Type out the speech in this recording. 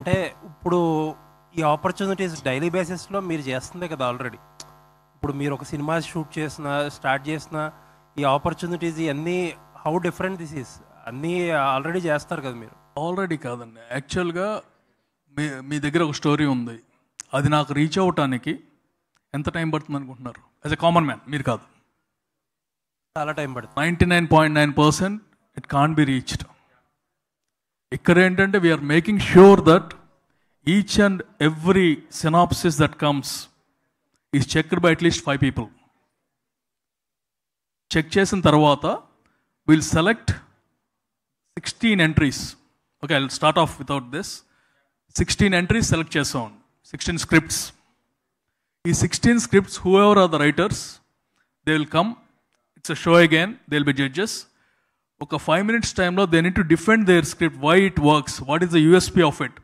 అంటే ఇప్పుడు ఈ ఆపర్చునిటీస్ డైలీ బేసిస్లో మీరు చేస్తుందే కదా ఆల్రెడీ. ఇప్పుడు మీరు ఒక సినిమా స్టార్ట్ చేసిన ఈ ఆపర్చునిటీస్ ఇవన్నీ హౌ డిఫరెంట్ దిస్ ఈస్, అన్నీ ఆల్రెడీ చేస్తారు కదా మీరు. ఆల్రెడీ కాదండి, యాక్చువల్గా మీ దగ్గర ఒక స్టోరీ ఉంది, అది నాకు రీచ్ అవ్వటానికి ఎంత టైం పడుతుంది అనుకుంటున్నారు? యాజ్ ఎ కామన్ మ్యాన్, మీరు కాదు. చాలా టైం పడుతుంది. 99.9% ఇట్ కాన్ బి రీచ్డ్. ఇక్కడ ఏంటంటే we are making sure that each and every synopsis that comes is checked by at least 5 people. Check చేసిన తర్వాత will select 16 entries. Okay, I will start off without this. 16 entries select చేస్తాం, 16 scripts. ఈ 16 scripts, whoever are the writers, they will come. It's a show again, they will be judges. ఒక 5 minutes టైంలో they need to defend their script, why it works, what is the USP of it.